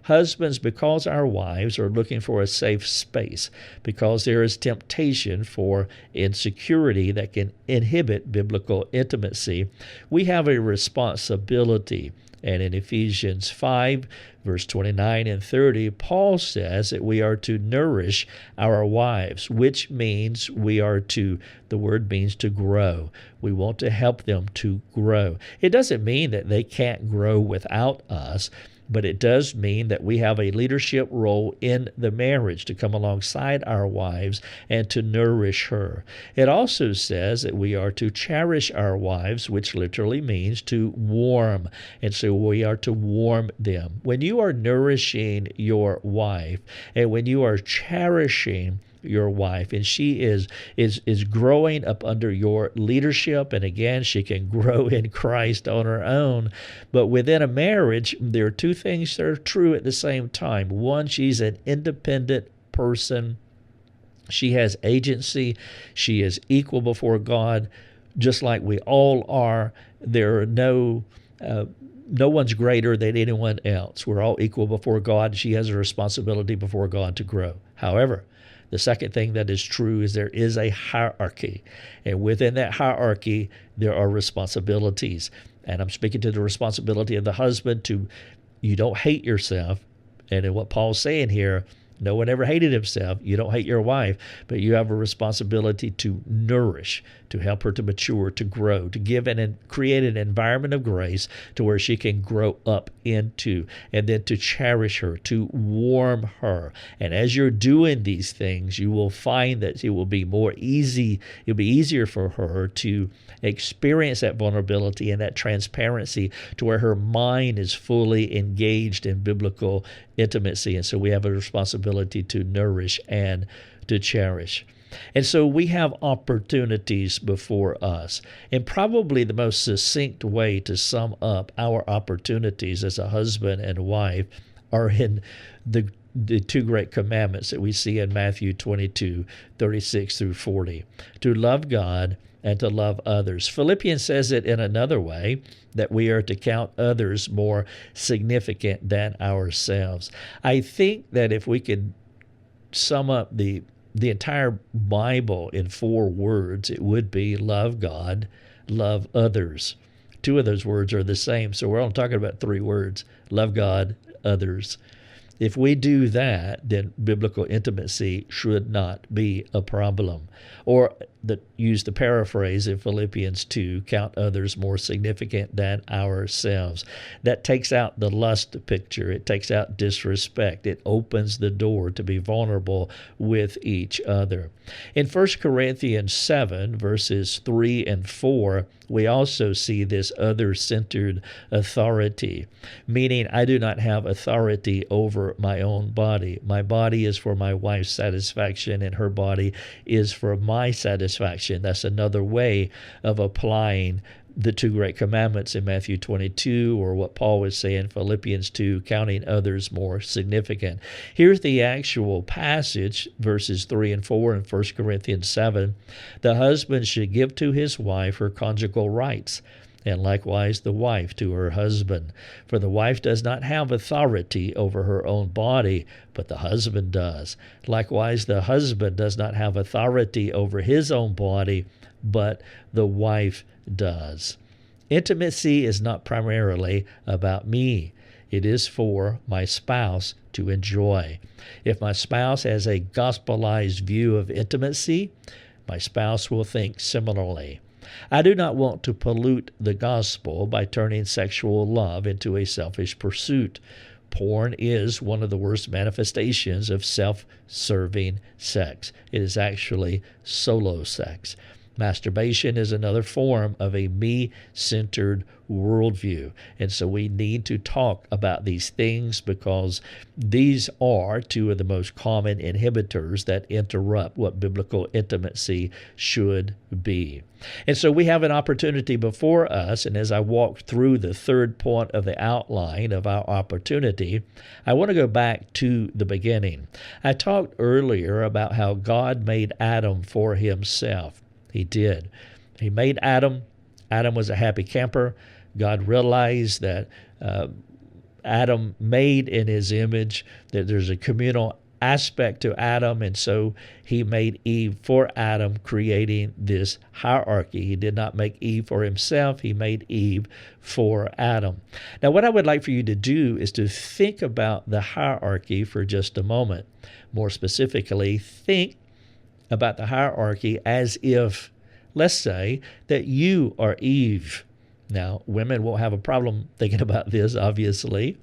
Husbands, because our wives are looking for a safe space, because there is temptation for insecurity that can inhibit biblical intimacy, we have a responsibility. And in Ephesians 5, verse 29 and 30, Paul says that we are to nourish our wives, which means the word means to grow. We want to help them to grow. It doesn't mean that they can't grow without us, but it does mean that we have a leadership role in the marriage to come alongside our wives and to nourish her. It also says that we are to cherish our wives, which literally means to warm. And so we are to warm them. When you are nourishing your wife and when you are cherishing your wife, and she is growing up under your leadership, and again, she can grow in Christ on her own. But within a marriage, there are two things that are true at the same time. One, she's an independent person. She has agency. She is equal before God, just like we all are. There are no one's greater than anyone else. We're all equal before God. She has a responsibility before God to grow. However, the second thing that is true is there is a hierarchy. And within that hierarchy, there are responsibilities. And I'm speaking to the responsibility of the husband you don't hate yourself. And in what Paul's saying here, no one ever hated himself. You don't hate your wife, but you have a responsibility to nourish, to help her to mature, to grow, to give and create an environment of grace to where she can grow up into, and then to cherish her, to warm her. And as you're doing these things, you will find that it will be more easy. It'll be easier for her to experience that vulnerability and that transparency to where her mind is fully engaged in biblical intimacy. And so we have a responsibility to nourish and to cherish. And so we have opportunities before us. And probably the most succinct way to sum up our opportunities as a husband and wife are in the two great commandments that we see in Matthew 22, 36 through 40, to love God and to love others. Philippians says it in another way, that we are to count others more significant than ourselves. I think that if we could sum up the entire Bible in 4 words, it would be love God, love others. 2 of those words are the same, so we're only talking about 3 words: love God, others. If we do that, then biblical intimacy should not be a problem. Or use the paraphrase in Philippians 2, count others more significant than ourselves. That takes out the lust picture. It takes out disrespect. It opens the door to be vulnerable with each other. In 1 Corinthians 7, verses 3 and 4, we also see this other-centered authority, meaning I do not have authority over my own body. My body is for my wife's satisfaction, and her body is for my satisfaction. That's another way of applying the two great commandments in Matthew 22, or what Paul was saying in Philippians 2, counting others more significant. Here's the actual passage, verses 3 and 4 in 1 Corinthians 7. The husband should give to his wife her conjugal rights, and likewise the wife to her husband. For the wife does not have authority over her own body, but the husband does. Likewise, the husband does not have authority over his own body, but the wife does. Intimacy is not primarily about me. It is for my spouse to enjoy. If my spouse has a gospelized view of intimacy, my spouse will think similarly. I do not want to pollute the gospel by turning sexual love into a selfish pursuit. Porn is one of the worst manifestations of self-serving sex. It is actually solo sex. Masturbation is another form of a me-centered worldview. And so we need to talk about these things because these are two of the most common inhibitors that interrupt what biblical intimacy should be. And so we have an opportunity before us, and as I walk through the third point of the outline of our opportunity, I want to go back to the beginning. I talked earlier about how God made Adam for himself. He did. He made Adam. Adam was a happy camper. God realized that Adam made in his image, that there's a communal aspect to Adam, and so he made Eve for Adam, creating this hierarchy. He did not make Eve for himself. He made Eve for Adam. Now, what I would like for you to do is to think about the hierarchy for just a moment. More specifically, think about the hierarchy as if, let's say, that you are Eve. Now, women won't have a problem thinking about this, obviously,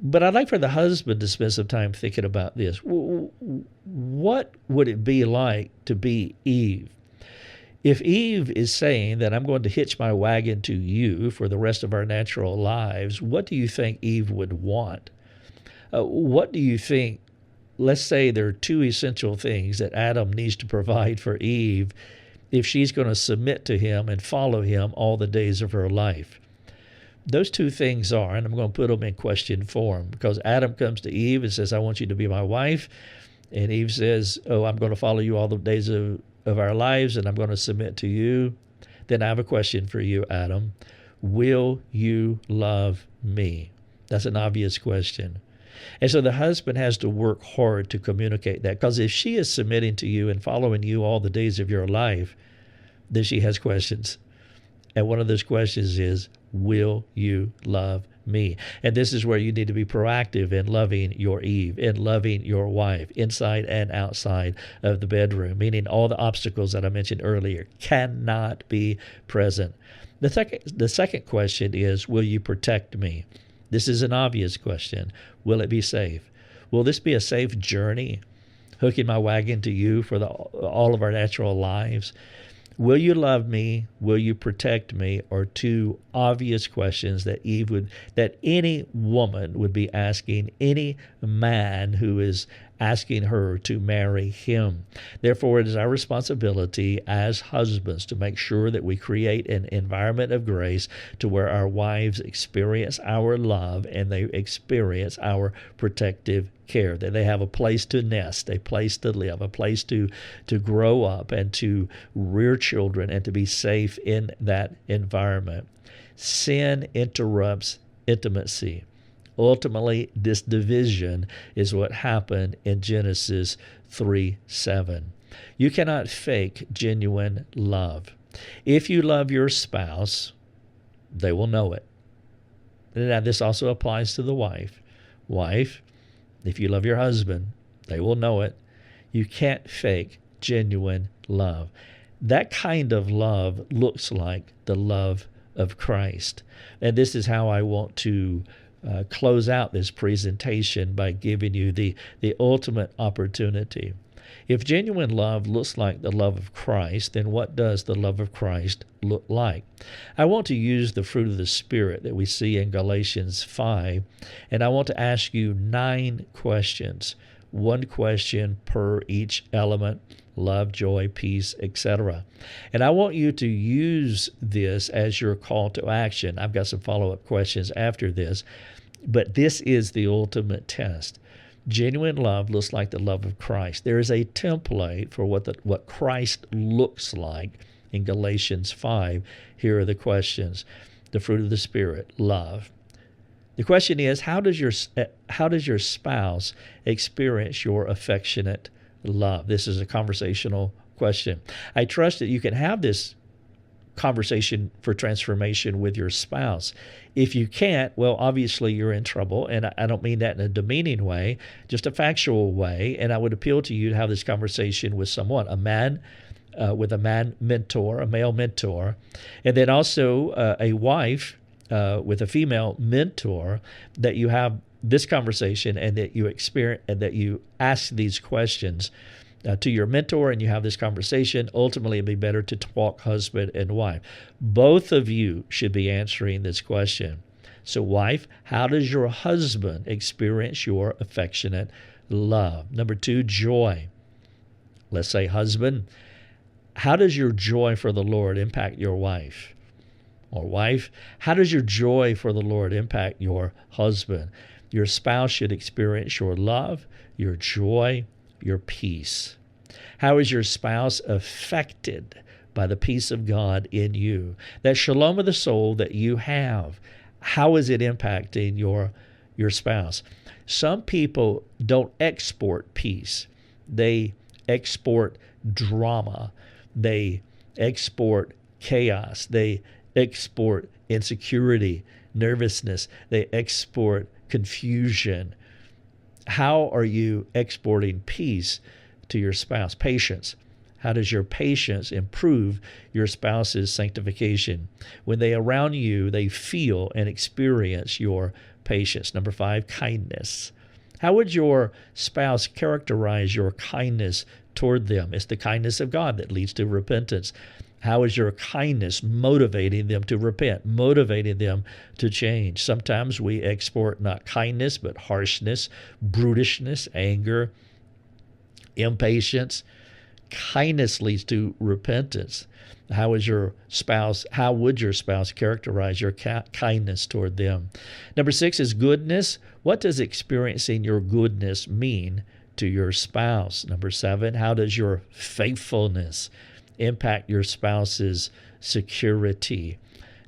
but I'd like for the husband to spend some time thinking about this. What would it be like to be Eve? If Eve is saying that I'm going to hitch my wagon to you for the rest of our natural lives, what do you think Eve would want? What do you think? Let's say there are two essential things that Adam needs to provide for Eve if she's going to submit to him and follow him all the days of her life. Those two things are, and I'm going to put them in question form, because Adam comes to Eve and says, I want you to be my wife. And Eve says, oh, I'm going to follow you all the days of our lives, and I'm going to submit to you. Then I have a question for you, Adam. Will you love me? That's an obvious question. And so the husband has to work hard to communicate that, because if she is submitting to you and following you all the days of your life, then she has questions. And one of those questions is, will you love me? And this is where you need to be proactive in loving your Eve, in loving your wife, inside and outside of the bedroom, meaning all the obstacles that I mentioned earlier cannot be present. The second question is, will you protect me? This is an obvious question. Will it be safe? Will this be a safe journey, hooking my wagon to you for all of our natural lives? Will you love me? Will you protect me? Are two obvious questions that that any woman would be asking any man who is asking her to marry him. Therefore, it is our responsibility as husbands to make sure that we create an environment of grace to where our wives experience our love and they experience our protective care, that they have a place to nest, a place to live, a place to grow up and to rear children and to be safe in that environment. Sin interrupts intimacy. Ultimately, this division is what happened in Genesis 3:7. You cannot fake genuine love. If you love your spouse, they will know it. Now, this also applies to the wife. Wife, If you love your husband, they will know it. You can't fake genuine love. That kind of love looks like the love of Christ. And this is how I want to close out this presentation by giving you the ultimate opportunity. If genuine love looks like the love of Christ, then what does the love of Christ look like? I want to use the fruit of the Spirit that we see in Galatians 5, and I want to ask you 9 questions. 1 question per each element: love, joy, peace, etc. And I want you to use this as your call to action. I've got some follow-up questions after this, but this is the ultimate test. Genuine love looks like the love of Christ. There is a template for what Christ looks like in Galatians 5. Here are the questions. The fruit of the Spirit, love. The question is, how does your spouse experience your affectionate love? This is a conversational question. I trust that you can have this conversation for transformation with your spouse. If you can't, well, obviously you're in trouble, and I don't mean that in a demeaning way, just a factual way. And I would appeal to you to have this conversation with someone, a man, with a man mentor, a male mentor, and then also a wife with a female mentor, that you have this conversation and that you experience and that you ask these questions to your mentor, and you have this conversation. Ultimately, it'd be better to talk husband and wife. Both of you should be answering this question. So, wife, how does your husband experience your affectionate love? Number 2, joy. Let's say, husband, how does your joy for the Lord impact your wife? Or wife, how does your joy for the Lord impact your husband? Your spouse should experience your love, your joy, your peace. How is your spouse affected by the peace of God in you? That shalom of the soul that you have, how is it impacting your spouse? Some people don't export peace. They export drama. They export chaos. They export insecurity, nervousness. They export confusion. How are you exporting peace to your spouse? Patience. How does your patience improve your spouse's sanctification? When they around you, they feel and experience your patience. Number 5, kindness. How would your spouse characterize your kindness toward them? It's the kindness of God that leads to repentance. How is your kindness motivating them to repent, motivating them to change? Sometimes we export not kindness, but harshness, brutishness, anger, impatience. Kindness leads to repentance. How would your spouse characterize your kindness toward them? Number 6 is goodness. What does experiencing your goodness mean to your spouse? Number 7, how does your faithfulness impact your spouse's security?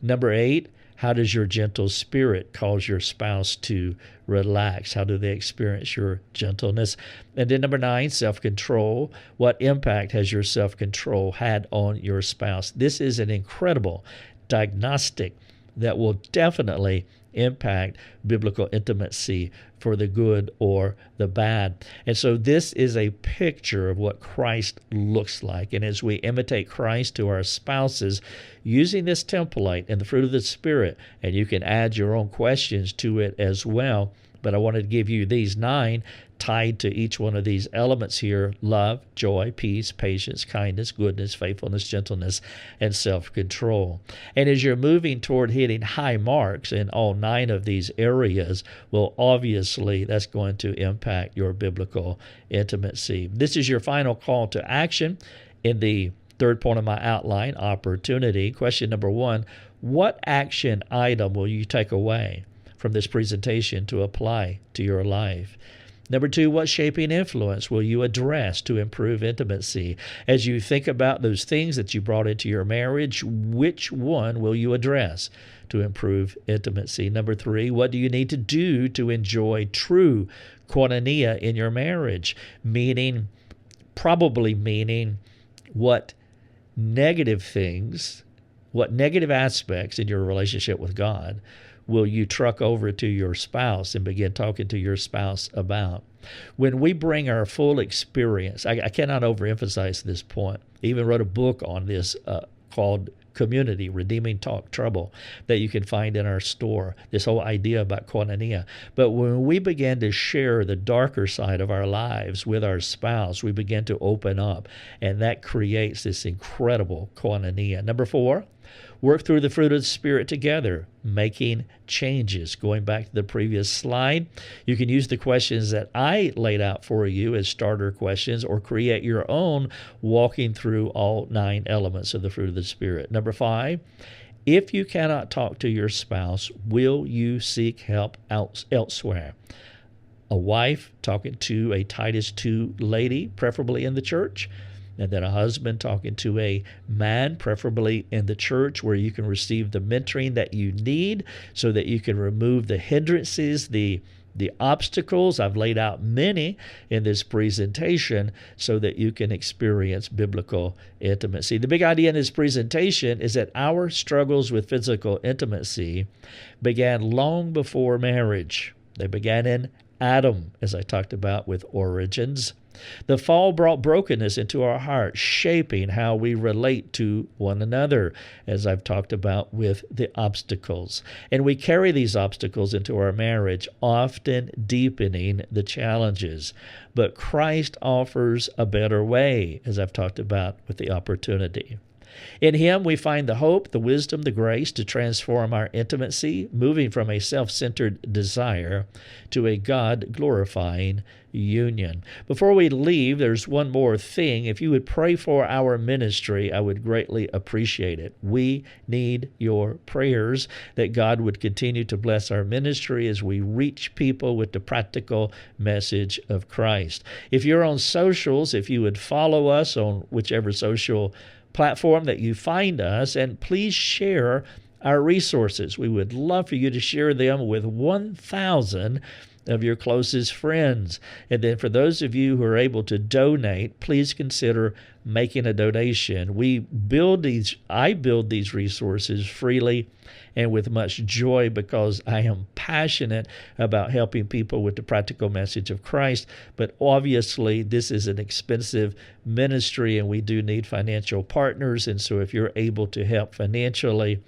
Number 8, how does your gentle spirit cause your spouse to relax? How do they experience your gentleness? And then number 9, self-control. What impact has your self-control had on your spouse? This is an incredible diagnostic that will definitely impact biblical intimacy for the good or the bad. And so this is a picture of what Christ looks like. And as we imitate Christ to our spouses, using this template and the fruit of the Spirit, and you can add your own questions to it as well, but I wanted to give you these 9 tied to each one of these elements here: love, joy, peace, patience, kindness, goodness, faithfulness, gentleness, and self-control. And as you're moving toward hitting high marks in all 9 of these areas, well, obviously that's going to impact your biblical intimacy. This is your final call to action in the third point of my outline, opportunity. Question number 1, what action item will you take away from this presentation to apply to your life? Number 2, what shaping influence will you address to improve intimacy? As you think about those things that you brought into your marriage, which one will you address to improve intimacy? Number 3, what do you need to do to enjoy true koinonia in your marriage? Probably meaning what negative aspects in your relationship with God will you truck over to your spouse and begin talking to your spouse about? When we bring our full experience, I cannot overemphasize this point. I even wrote a book on this called Community, Redeeming Talk Trouble, that you can find in our store, this whole idea about koinonia. But when we begin to share the darker side of our lives with our spouse, we begin to open up, and that creates this incredible koinonia. Number 4, work through the fruit of the Spirit together, making changes. Going back to the previous slide, you can use the questions that I laid out for you as starter questions, or create your own walking through all 9 elements of the fruit of the Spirit. Number 5, if you cannot talk to your spouse, will you seek help elsewhere? A wife talking to a Titus 2 lady, preferably in the church, and then a husband talking to a man, preferably in the church, where you can receive the mentoring that you need so that you can remove the hindrances, the obstacles. I've laid out many in this presentation so that you can experience biblical intimacy. The big idea in this presentation is that our struggles with physical intimacy began long before marriage. They began in Adam, as I talked about with origins. The fall brought brokenness into our hearts, shaping how we relate to one another, as I've talked about with the obstacles. And we carry these obstacles into our marriage, often deepening the challenges. But Christ offers a better way, as I've talked about with the opportunity. In Him, we find the hope, the wisdom, the grace to transform our intimacy, moving from a self-centered desire to a God-glorifying union. Before we leave, there's one more thing. If you would pray for our ministry, I would greatly appreciate it. We need your prayers that God would continue to bless our ministry as we reach people with the practical message of Christ. If you're on socials, if you would follow us on whichever social platform that you find us, and please share our resources. We would love for you to share them with 1,000 of your closest friends. And then for those of you who are able to donate, please consider making a donation. I build these resources freely and with much joy because I am passionate about helping people with the practical message of Christ. But obviously, this is an expensive ministry and we do need financial partners. And so if you're able to help financially,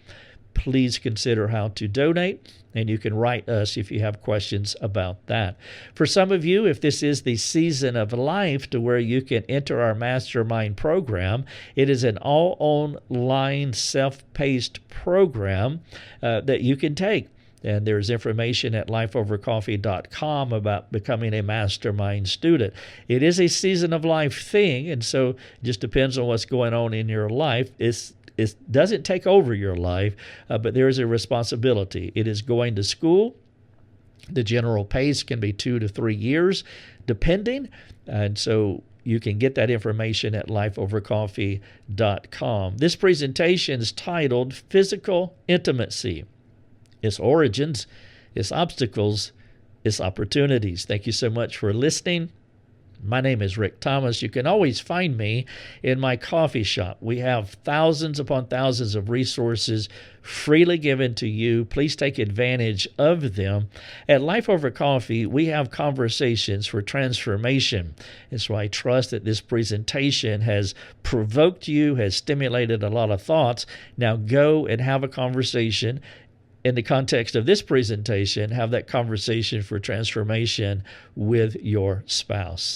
please consider how to donate, and you can write us if you have questions about that. For some of you, if this is the season of life to where you can enter our mastermind program, it is an all-online, self-paced program that you can take. And there's information at lifeovercoffee.com about becoming a mastermind student. It is a season of life thing, and so it just depends on what's going on in your life. It doesn't take over your life, but there is a responsibility. It is going to school. The general pace can be 2 to 3 years, depending. And so you can get that information at lifeovercoffee.com. This presentation is titled Physical Intimacy: Its Origins, Its Obstacles, Its Opportunities. Thank you so much for listening. My name is Rick Thomas. You can always find me in my coffee shop. We have thousands upon thousands of resources freely given to you. Please take advantage of them. At Life Over Coffee, we have conversations for transformation. And so I trust that this presentation has provoked you, has stimulated a lot of thoughts. Now go and have a conversation. In the context of this presentation, have that conversation for transformation with your spouse.